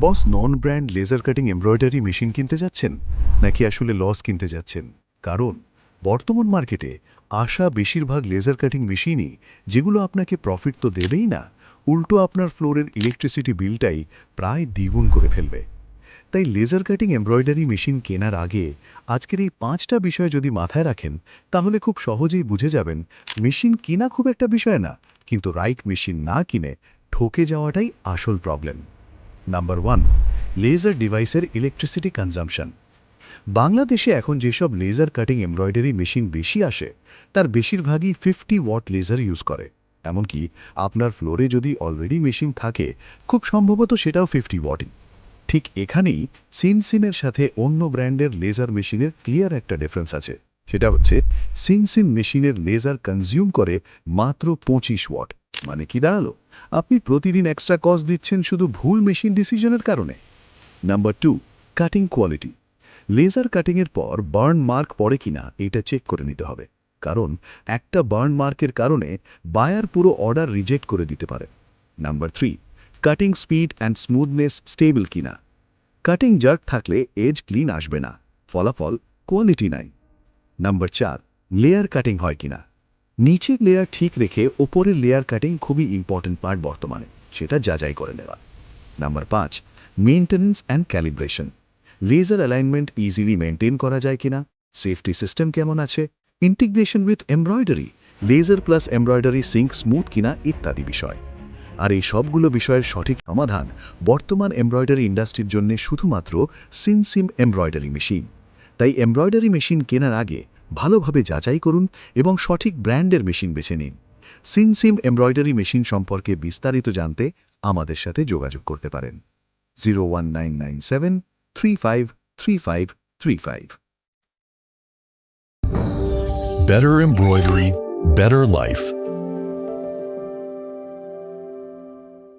বস non brand laser cutting embroidery machine কিনতে যাচ্ছেন নাকি আসলে লস কিনতে যাচ্ছেন? কারণ বর্তমান মার্কেটে আসা বেশিরভাগ লেজার কাটিং মেশিনই যেগুলো আপনাকে প্রফিট তো দেবেই না, উল্টো আপনার ফ্লোরের ইলেকট্রিসিটি বিলটাই প্রায় দ্বিগুণ করে ফেলবে। তাই লেজার কাটিং এমব্রয়ডারি মেশিন কেনার আগে আজকের এই 5টা বিষয় যদি মাথায় রাখেন, তাহলে খুব সহজেই বুঝে যাবেন মেশিন কেনা খুব একটা বিষয় না, কিন্তু রাইট মেশিন না কিনে ঠকে যাওয়াটাই আসল প্রবলেম। নাম্বার 1, লেজার ডিভাইসের ইলেকট্রিসিটি কনজাম্পশন। বাংলাদেশে এখন যেসব লেজার কাটিং এমব্রয়ডারি মেশিন বেশি আসে তার বেশিরভাগই 50 ওয়াট লেজার ইউজ করে। এমনকি আপনার ফ্লোরে যদি অলরেডি মেশিন থাকে, খুব সম্ভবত সেটাও 50 ওয়াটই। ঠিক এখানেই সিনসিনের সাথে অন্য ব্র্যান্ডের লেজার মেশিনের ক্লিয়ার একটা ডিফারেন্স আছে। সেটা হচ্ছে সিনসিন মেশিনের লেজার কনজিউম করে মাত্র 25 ওয়াট। মানে কি দাঁড়ালো? আপনি প্রতিদিন এক্সট্রা কস্ট দিচ্ছেন শুধু ভুল মেশিন ডিসিশনের কারণে। Number 2, cutting quality. লেজার কাটিংয়ের পর বার্ন মার্ক পড়ে কিনা এটা চেক করে নিতে হবে, কারণ একটা বার্ন মার্কের কারণে বায়ার পুরো অর্ডার রিজেক্ট করে দিতে পারে। Number 3, cutting speed and smoothness stable কিনা। কাটিং জার্ক থাকলে এজ ক্লিন আসবে না, ফলাফল কোয়ালিটি নাই। নাম্বার 4, লেয়ার কাটিং হয় কিনা। নিচের লেয়ার ঠিক রেখে ওপরের লেয়ার কাটিং খুবই ইম্পর্টেন্ট পার্ট বর্তমানে, সেটা যাচাই করে নেওয়া। Number 5, maintenance and calibration. Laser alignment easily maintain করা যায় কিনা, সেফটি সিস্টেম কেমন আছে, integration with embroidery, laser plus embroidery sync smooth কিনা ইত্যাদি বিষয়। আর এই সবগুলো বিষয়ের সঠিক সমাধান বর্তমান এমব্রয়ডারি ইন্ডাস্ট্রির জন্য শুধুমাত্র সিনসিম এমব্রয়ডারি মেশিন। তাই এমব্রয়ডারি মেশিন কেনার আগে ভালোভাবে যাচাই করুন এবং সঠিক ব্র্যান্ডের মেশিন বেছে নিন। সিনসিম এমব্রয়ডারি মেশিন সম্পর্কে বিস্তারিত জানতে আমাদের সাথে যোগাযোগ করতে পারেন। 01997353535। Better embroidery, better life.